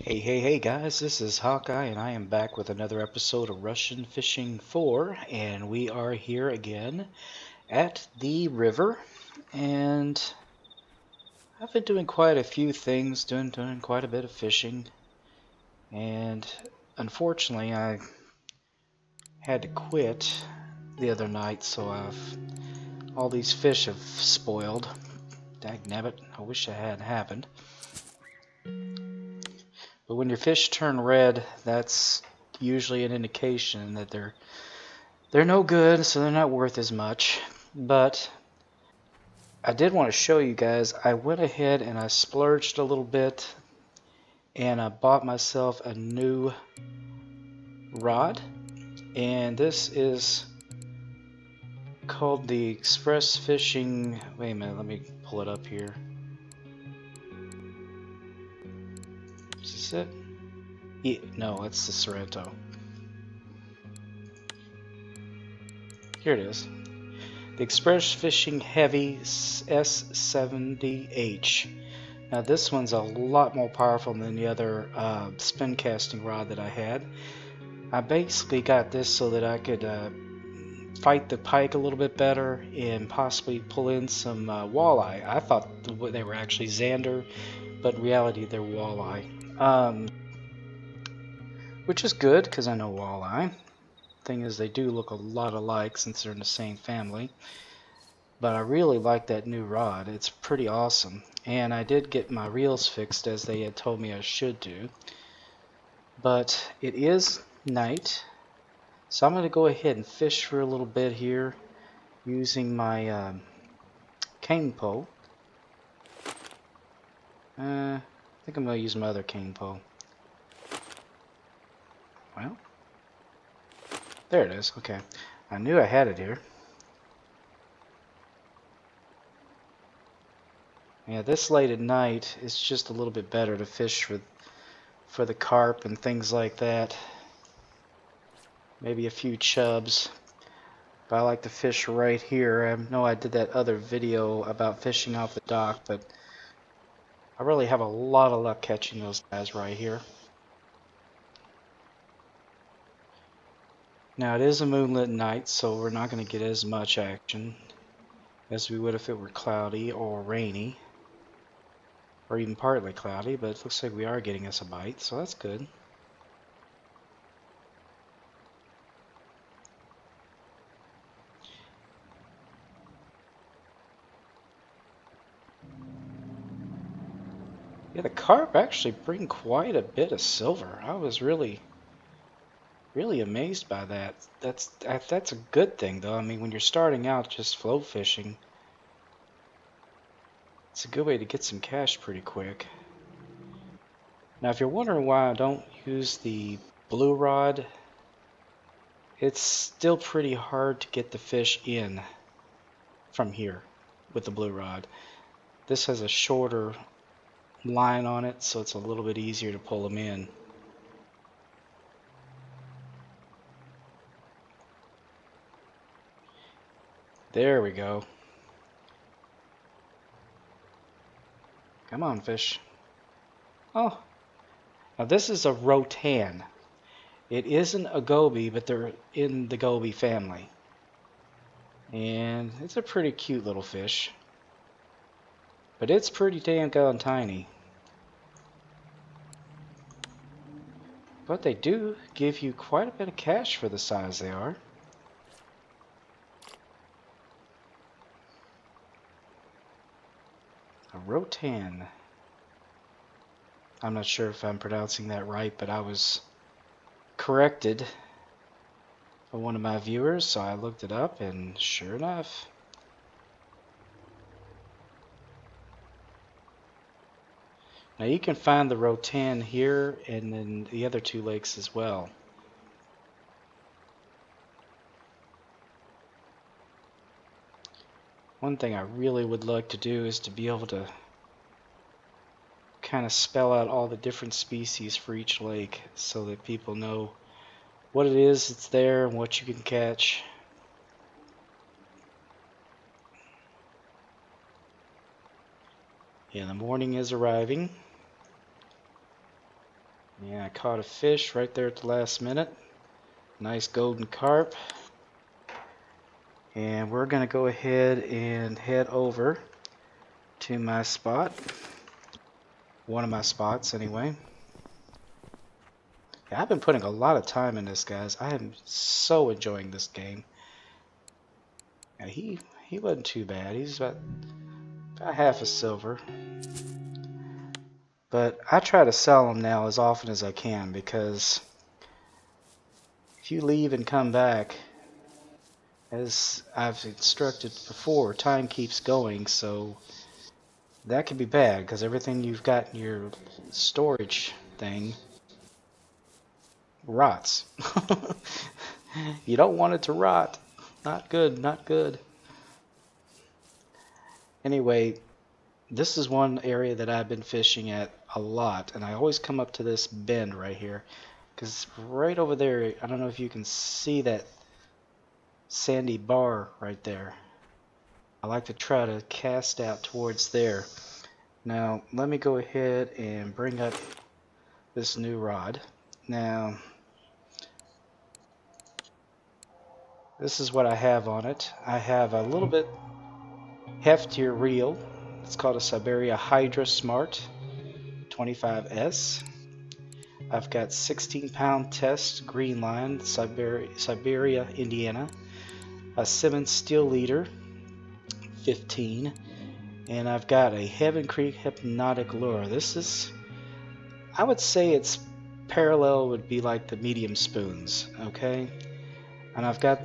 Hey guys, this is Hawkeye and I am back with another episode of Russian Fishing 4 and we are here again at the river and I've been doing quite a few things, doing quite a bit of fishing and unfortunately I had to quit the other night, so all these fish have spoiled. Dagnabbit, I wish that hadn't happened. But when your fish turn red, that's usually an indication that they're no good, so they're not worth as much. But I did want to show you guys, I went ahead and I splurged a little bit and I bought myself a new rod, and this is called the Express Fishing. Wait a minute, let me pull it up here. Is this it? Yeah, no, it's the Sorrento. Here it is. The Express Fishing Heavy S70H. Now this one's a lot more powerful than the other spin casting rod that I had. I basically got this so that I could fight the pike a little bit better and possibly pull in some walleye. I thought they were actually zander, but in reality they're walleye. Which is good because I know walleye. Thing is, they do look a lot alike since they're in the same family. But I really like that new rod. It's pretty awesome. And I did get my reels fixed as they had told me I should do. But it is night, so I'm going to go ahead and fish for a little bit here using my cane pole. I think I'm going to use my other cane pole. Well, there it is. Okay, I knew I had it here. Yeah, this late at night, it's just a little bit better to fish for the carp and things like that. Maybe a few chubs. But I like to fish right here. I know I did that other video about fishing off the dock, but I really have a lot of luck catching those guys right here. Now it is a moonlit night, so we're not going to get as much action as we would if it were cloudy or rainy, or even partly cloudy, but it looks like we are getting us a bite, so that's good. Yeah, the carp actually bring quite a bit of silver. I was really amazed by that. That's a good thing, though. I mean, when you're starting out just float fishing, it's a good way to get some cash pretty quick. Now, if you're wondering why I don't use the blue rod, it's still pretty hard to get the fish in from here with the blue rod. This has a shorter line on it, so it's a little bit easier to pull them in. There we go. Come on, fish. Oh, now this is a rotan. It isn't a goby, but they're in the goby family. And it's a pretty cute little fish. But it's pretty damn gone tiny. But they do give you quite a bit of cash for the size they are. A rotan. I'm not sure if I'm pronouncing that right, but I was corrected by one of my viewers, so I looked it up, and sure enough. Now you can find the rotan here and in the other two lakes as well. One thing I really would like to do is to be able to kind of spell out all the different species for each lake so that people know what it is that's there and what you can catch. Yeah, the morning is arriving. Yeah, I caught a fish right there at the last minute. Nice golden carp. And we're going to go ahead and head over to my spot. One of my spots, anyway. Yeah, I've been putting a lot of time in this, guys. I am so enjoying this game. And he wasn't too bad. He's about half a silver. But I try to sell them now as often as I can, because if you leave and come back, as I've instructed before, time keeps going, so that could be bad, because everything you've got in your storage thing rots. You don't want it to rot. Not good, not good. Anyway, this is one area that I've been fishing at a lot, and I always come up to this bend right here, because right over there, I don't know if you can see that sandy bar right there. I like to try to cast out towards there. Now, let me go ahead and bring up this new rod. Now, this is what I have on it. I have a little bit heftier reel. It's called a Siberia Hydra Smart 25S. I've got 16-pound test green line, Siberia, Indiana. A Simmons steel leader, 15. And I've got a Heaven Creek Hypnotic lure. This is, I would say it's parallel would be like the medium spoons, okay? And I've got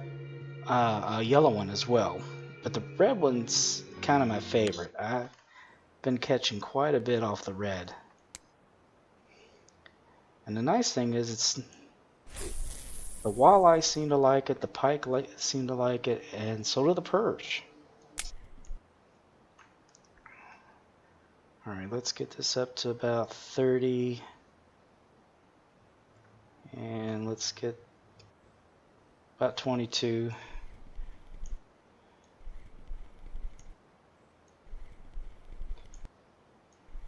a yellow one as well. But the red one's kind of my favorite. I've been catching quite a bit off the red. And the nice thing is, it's the walleye seem to like it, the pike seem to like it, and so do the perch. Alright, let's get this up to about 30. And let's get about 22.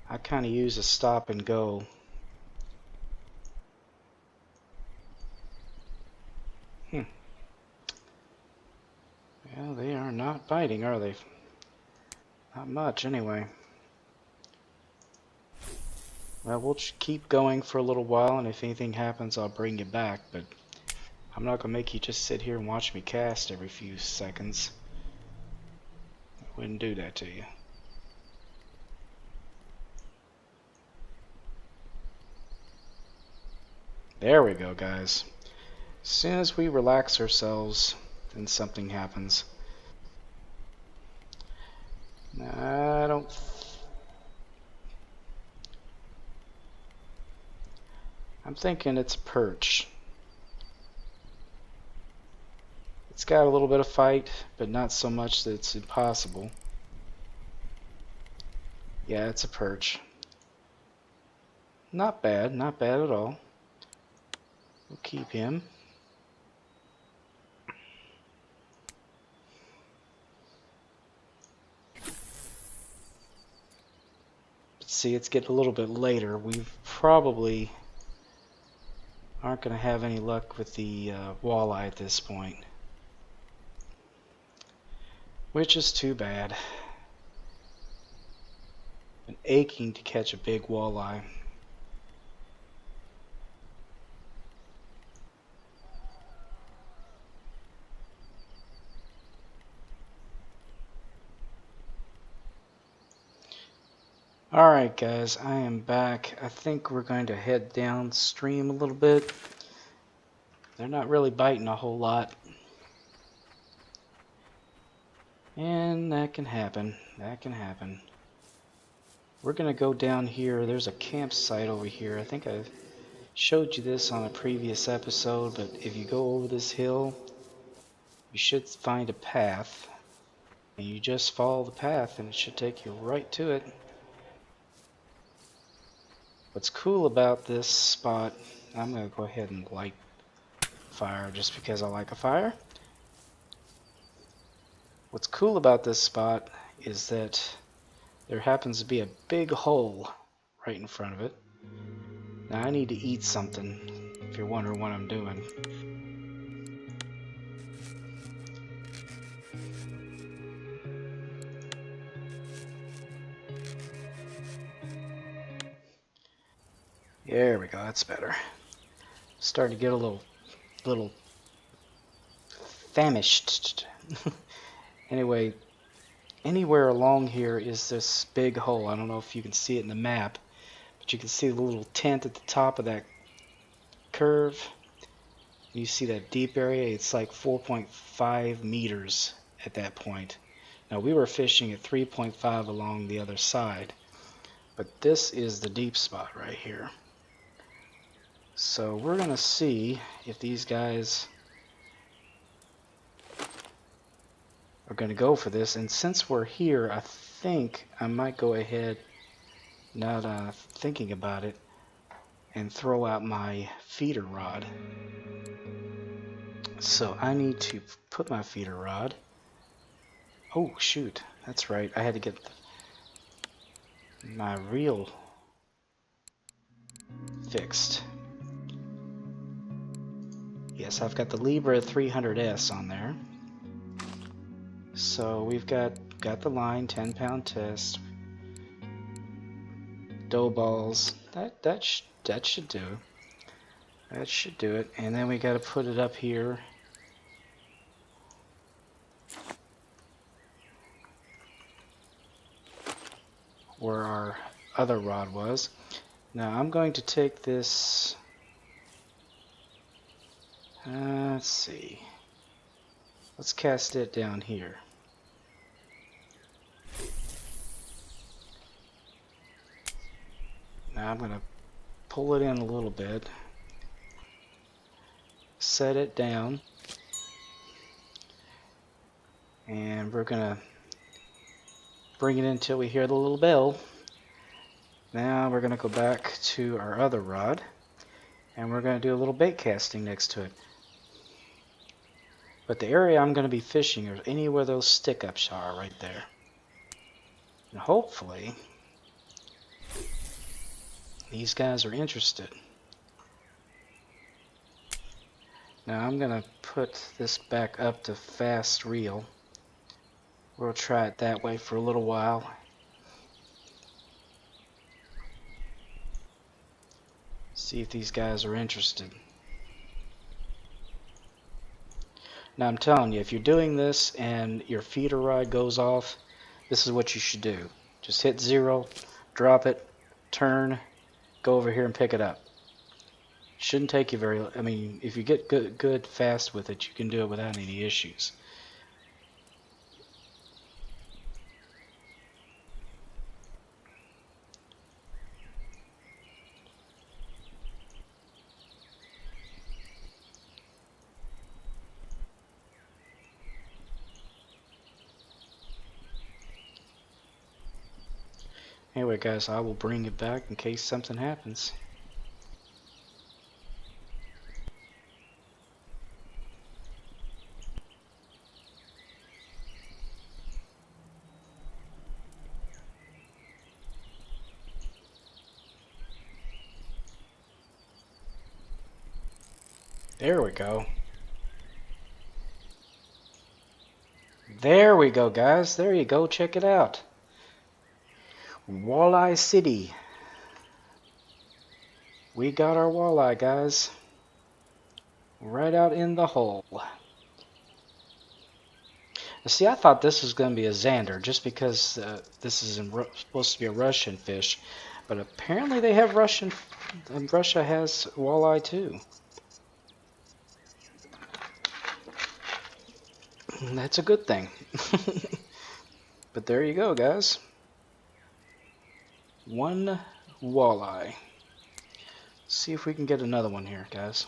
I kind of use a stop and go. Well, they are not biting, are they? Not much, anyway. Well, we'll keep going for a little while, and if anything happens, I'll bring you back, but I'm not going to make you just sit here and watch me cast every few seconds. I wouldn't do that to you. There we go, guys. As soon as we relax ourselves, then something happens. I don't... I'm thinking it's a perch. It's got a little bit of fight, but not so much that it's impossible. Yeah, it's a perch. Not bad at all. We'll keep him. See, it's getting a little bit later. We probably aren't going to have any luck with the walleye at this point, which is too bad. Been aching to catch a big walleye. Alright guys, I am back. I think we're going to head downstream a little bit. They're not really biting a whole lot. And that can happen. That can happen. We're going to go down here. There's a campsite over here. I think I showed you this on a previous episode, but if you go over this hill, you should find a path. And you just follow the path and it should take you right to it. What's cool about this spot, I'm going to go ahead and light fire just because I like a fire. What's cool about this spot is that there happens to be a big hole right in front of it. Now I need to eat something, if you're wondering what I'm doing. There we go, that's better. Starting to get a little famished. Anyway, anywhere along here is this big hole. I don't know if you can see it in the map, but you can see the little tent at the top of that curve. You see that deep area? It's like 4.5 meters at that point. Now we were fishing at 3.5 along the other side, but this is the deep spot right here. So we're gonna see if these guys are gonna go for this, and since we're here, I think I might go ahead, now that I'm thinking about it, and throw out my feeder rod. So I need to put my feeder rod. Oh shoot, that's right, I had to get my reel fixed. Yes, I've got the Libra 300S on there. So we've got the line, 10-pound test, dough balls. That should do. That should do it. And then we got to put it up here. Where our other rod was. Now I'm going to take this. Let's see. Let's cast it down here. Now I'm going to pull it in a little bit. Set it down. And we're going to bring it in until we hear the little bell. Now we're going to go back to our other rod. And we're going to do a little bait casting next to it. But the area I'm going to be fishing is anywhere those stick-ups are, right there. And hopefully, these guys are interested. Now I'm going to put this back up to fast reel. We'll try it that way for a little while. See if these guys are interested. Now I'm telling you, if you're doing this and your feeder rod goes off, this is what you should do. Just hit 0, drop it, turn, go over here and pick it up. Shouldn't take you very, I mean, if you get good fast with it, you can do it without any issues. Anyway guys, I will bring it back in case something happens. There we go. There we go guys, there you go, check it out. Walleye City. We got our walleye, guys. Right out in the hole. Now, see, I thought this was going to be a zander just because this is supposed to be a Russian fish. But apparently they have Russia has walleye too. That's a good thing. But there you go, guys. One walleye. See if we can get another one here, guys.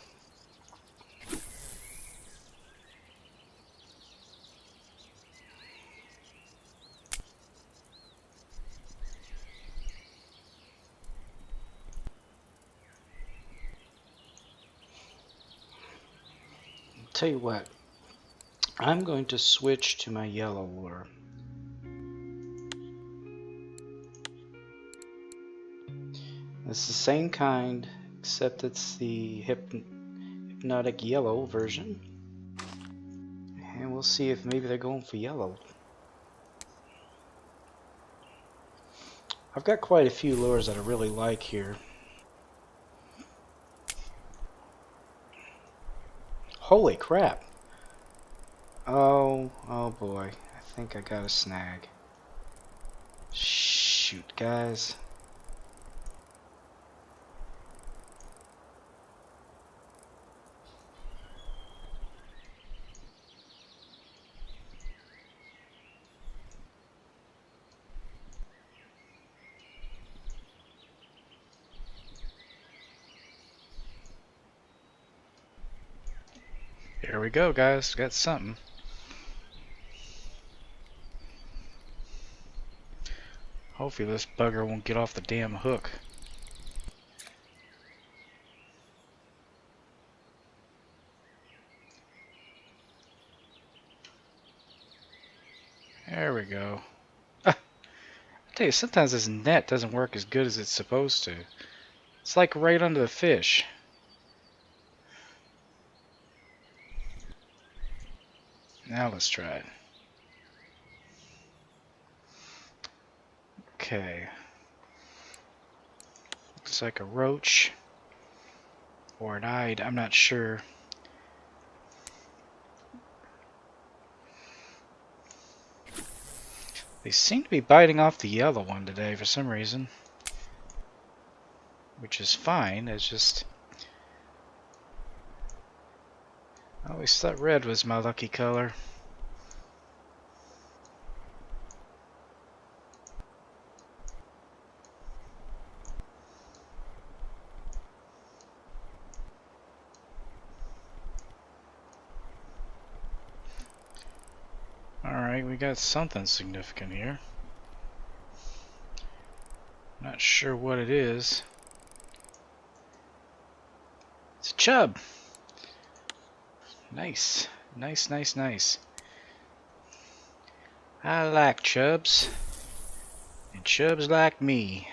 Tell you what, I'm going to switch to my yellow lure. It's the same kind except it's the hypnotic yellow version. And we'll see if maybe they're going for yellow. I've got quite a few lures that I really like here. Holy crap! Oh boy, I think I got a snag. Shoot, guys. Here we go, guys. Got something. Hopefully this bugger won't get off the damn hook. There we go. I tell you, sometimes this net doesn't work as good as it's supposed to. It's like right under the fish. Now let's try it. Okay. Looks like a roach. Or an eyed, I'm not sure. They seem to be biting off the yellow one today for some reason. Which is fine, it's just... I always thought red was my lucky color. Alright, we got something significant here. Not sure what it is. It's a chub! Nice. Nice, nice, nice. I like chubs. And chubs like me.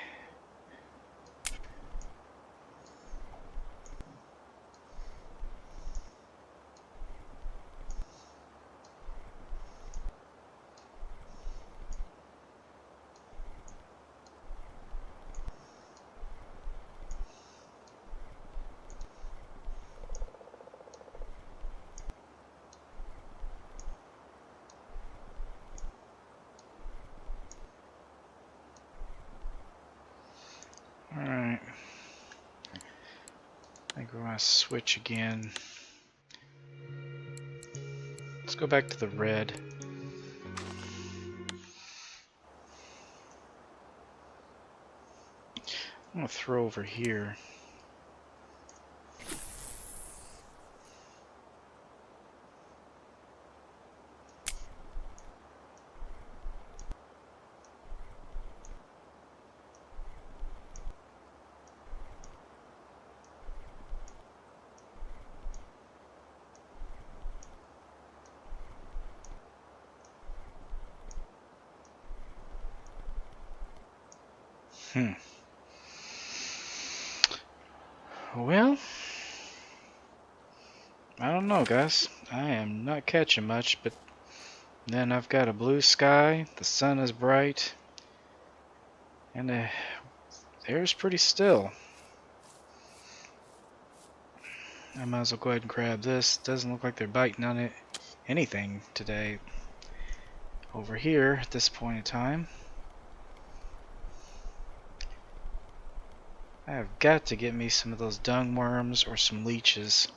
Alright. I think we're going to switch again. Let's go back to the red. I'm going to throw over here. Well, I don't know, guys. I am not catching much, but then I've got a blue sky, the sun is bright, and the air's pretty still. I might as well go ahead and grab this. Doesn't look like they're biting on it anything today over here at this point in time. I have got to get me some of those dung worms or some leeches,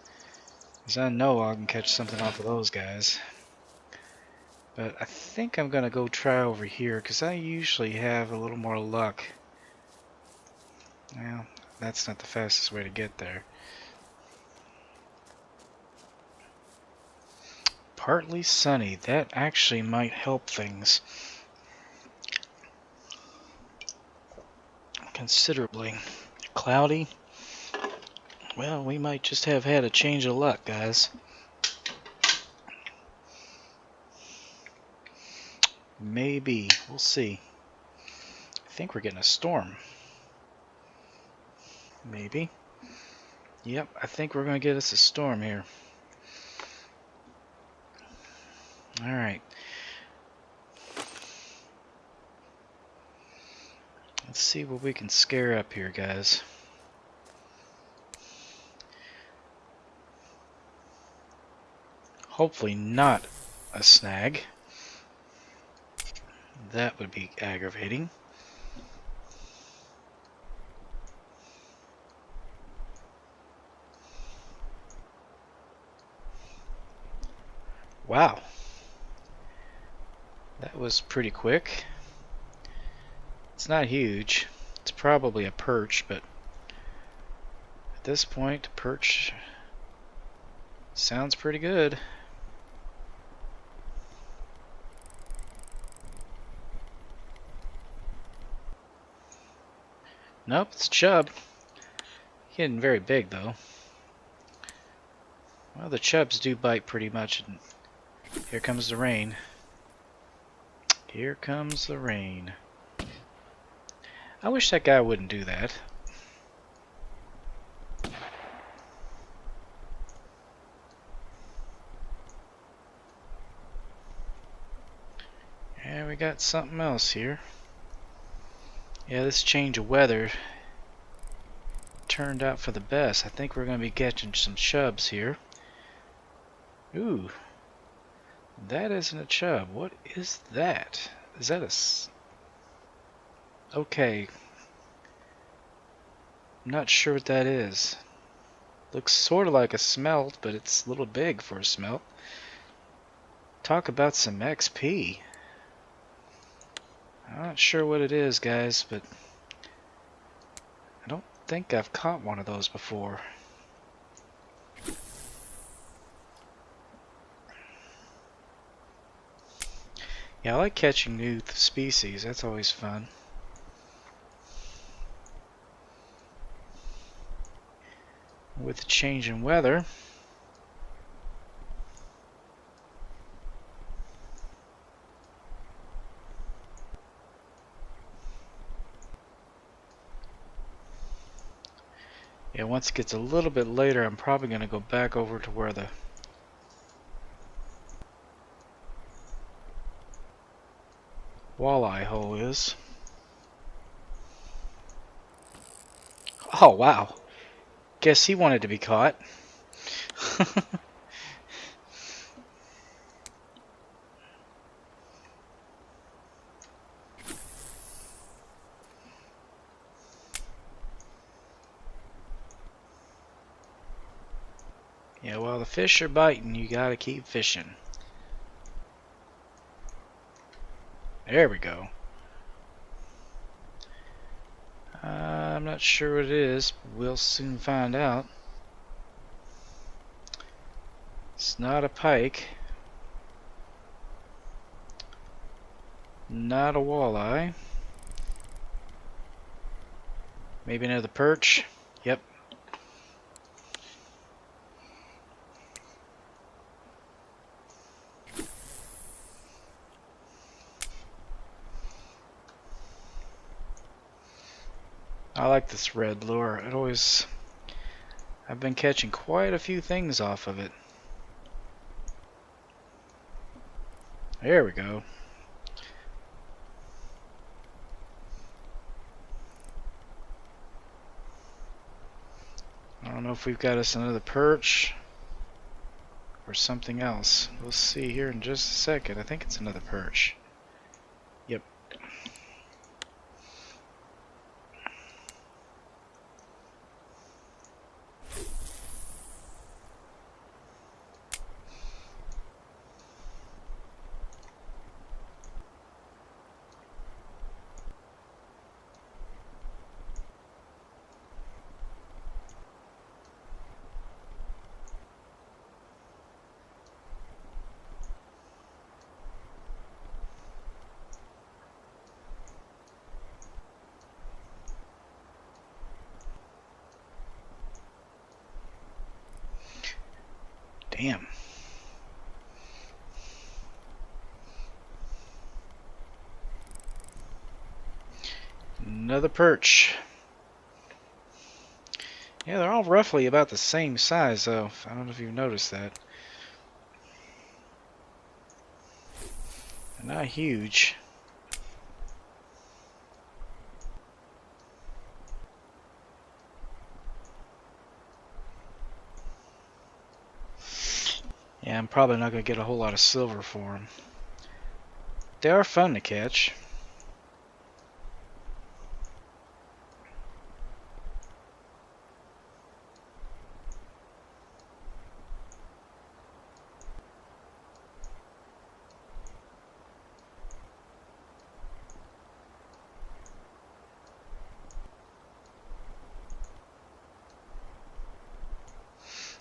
because I know I can catch something off of those guys. But I think I'm gonna go try over here, because I usually have a little more luck. Well, that's not the fastest way to get there. Partly sunny, that actually might help things considerably. Cloudy, well, we might just have had a change of luck, guys. Maybe, we'll see. I think we're getting a storm. Maybe. Yep, I think we're going to get us a storm here. Alright. Let's see what we can scare up here, guys. Hopefully not a snag. That would be aggravating. Wow. That was pretty quick. It's not huge. It's probably a perch, but at this point, perch sounds pretty good. Nope, it's chub. Getting very big though. Well, the chubs do bite pretty much. And here comes the rain. Here comes the rain. I wish that guy wouldn't do that. Yeah, we got something else here. Yeah, this change of weather turned out for the best. I think we're going to be catching some chubs here. Ooh, that isn't a chub. What is that? Is that a... Okay. I'm not sure what that is. Looks sort of like a smelt, but it's a little big for a smelt. Talk about some XP. I'm not sure what it is, guys, but I don't think I've caught one of those before. Yeah, I like catching new species. That's always fun. With the change in weather, yeah, once it gets a little bit later, I'm probably going to go back over to where the walleye hole is. Oh, wow. Guess he wanted to be caught. Yeah, while the fish are biting, you gotta keep fishing. There we go. I'm not sure what it is, but we'll soon find out. It's not a pike. Not a walleye. Maybe another perch. Yep. I like this red lure. I've been catching quite a few things off of it. There we go. I don't know if we've got us another perch or something else. We'll see here in just a second. I think it's another perch. Yep. Damn. Another perch. Yeah, they're all roughly about the same size, though. I don't know if you've noticed that. They're not huge. Yeah, I'm probably not going to get a whole lot of silver for them. They are fun to catch.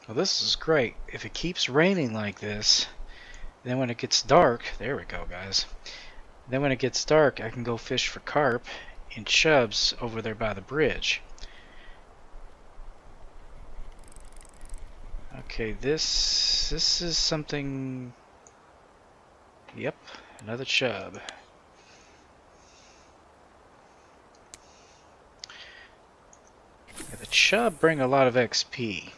Well, this is great. If it keeps raining like this, then when it gets dark, there we go, guys. Then when it gets dark, I can go fish for carp in chubs over there by the bridge. Okay, this is something. Yep, another chub. The chub bring a lot of XP.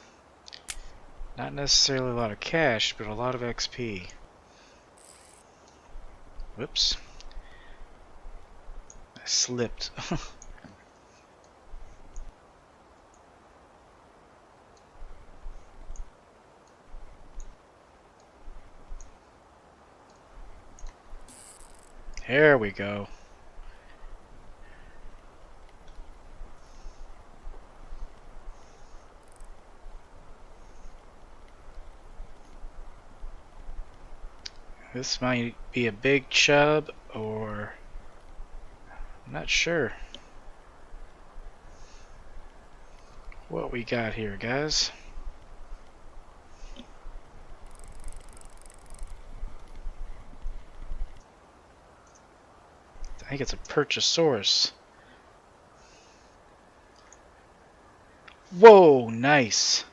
Not necessarily a lot of cash, but a lot of XP. Whoops. I slipped. There we go. This might be a big chub, or I'm not sure what we got here, guys. I think it's a Perchosaurus. Whoa, nice.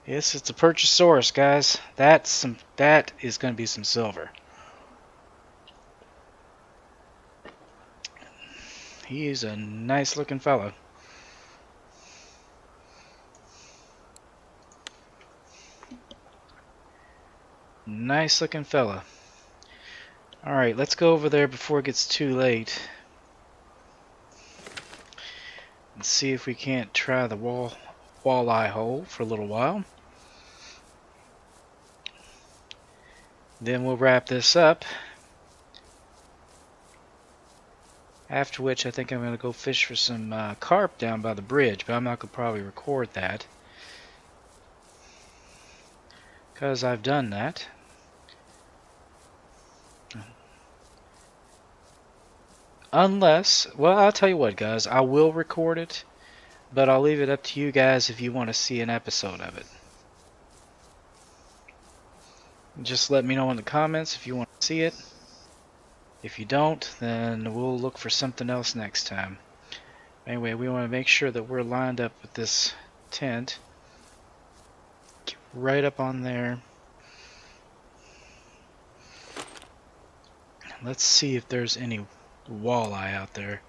Yes, it's a Perchosaurus, guys. That is going to be some silver. He's a nice looking fellow. Nice looking fella. Alright, let's go over there before it gets too late. And see if we can't try the walleye hole for a little while. Then we'll wrap this up. After which I think I'm going to go fish for some carp down by the bridge, but I'm not going to probably record that, because I've done that. Unless, well, I'll tell you what, guys, I will record it, but I'll leave it up to you guys if you want to see an episode of it. Just let me know in the comments if you want to see it. If you don't, then we'll look for something else next time. Anyway, we want to make sure that we're lined up with this tent. Get right up on there. Let's see if there's any walleye out there.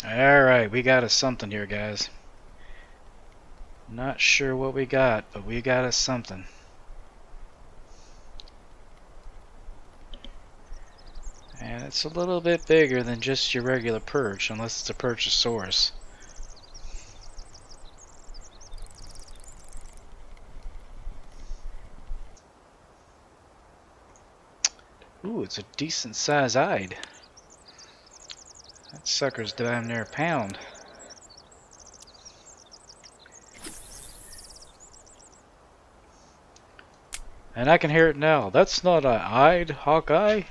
Alright, we got us something here, guys. Not sure what we got, but we got us something. And it's a little bit bigger than just your regular perch, unless it's a Perchosaurus. Ooh, it's a decent size eyed. That sucker's down near a pound. And I can hear it now. That's not an eyed Hawkeye.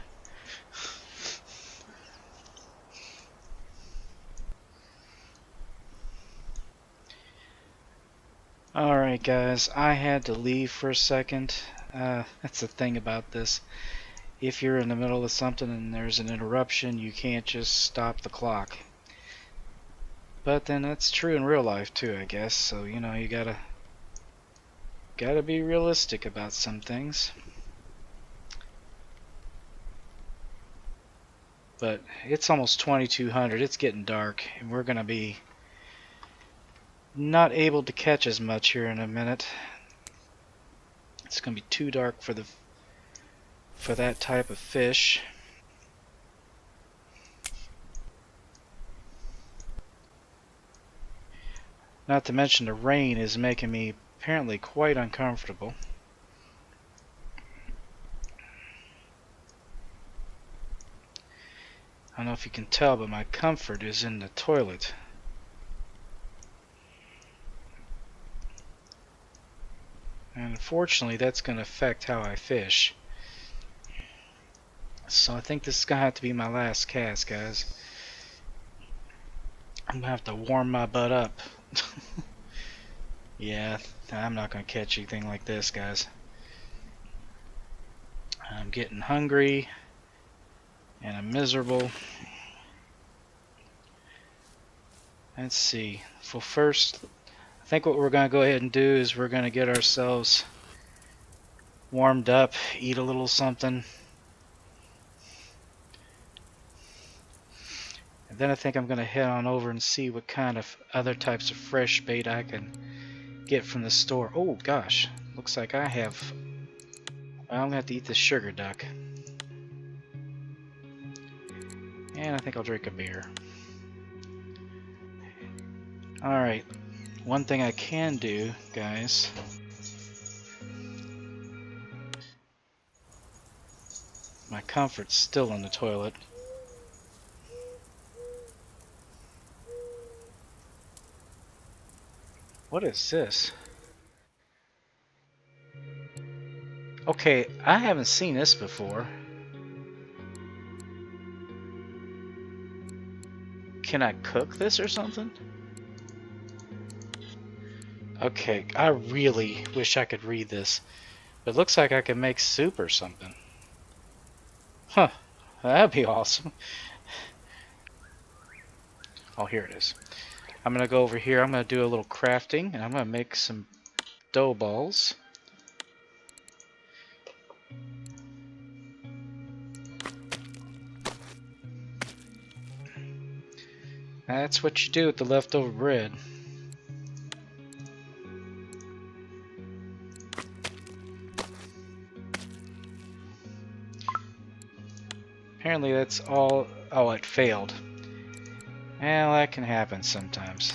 Alright guys, I had to leave for a second. That's the thing about this. if you're in the middle of something and there's an interruption, you can't just stop the clock. But then that's true in real life too, I guess. So, you know, you gotta be realistic about some things. But it's almost 2200. It's getting dark, and we're gonna be not able to catch as much here in a minute. It's gonna be too dark for that type of fish. Not to mention the rain is making me apparently quite uncomfortable. I don't know if you can tell, but my comfort is in the toilet. And unfortunately, that's going to affect how I fish. So I think this is going to have to be my last cast, guys. I'm going to have to warm my butt up. Yeah, I'm not going to catch anything like this, guys. I'm getting hungry. And I'm miserable. Let's see. So first, I think what we're going to go ahead and do is we're going to get ourselves warmed up, eat a little something. And then I think I'm going to head on over and see what kind of other types of fresh bait I can get from the store. Oh gosh, looks like I have... I'm going to have to eat this sugar duck. And I think I'll drink a beer. Alright, one thing I can do, guys, my comfort's still in the toilet. What is this? Okay, I haven't seen this before. Can I cook this or something? Okay, I really wish I could read this. It looks like I can make soup or something. Huh, that'd be awesome. Oh, here it is. I'm gonna go over here, I'm gonna do a little crafting, and I'm gonna make some dough balls. That's what you do with the leftover bread. Apparently that's all... Oh, it failed. Well, that can happen sometimes.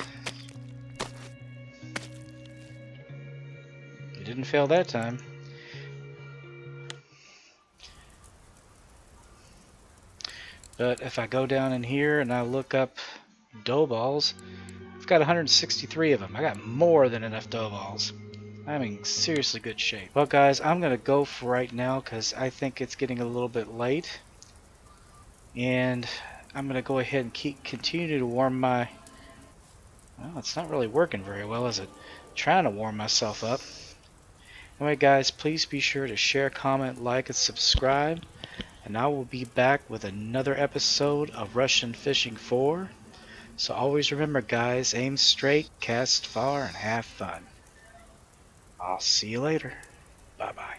It didn't fail that time. But if I go down in here and I look up dough balls, I've got 163 of them. I got more than enough dough balls. I'm in seriously good shape. Well guys, I'm gonna go for right now because I think it's getting a little bit late. And I'm gonna go ahead and continue to warm my... Well, it's not really working very well, is it? Trying to warm myself up. Anyway guys, please be sure to share, comment, like, and subscribe. And I will be back with another episode of Russian Fishing 4. So always remember guys, aim straight, cast far, and have fun. I'll see you later. Bye bye.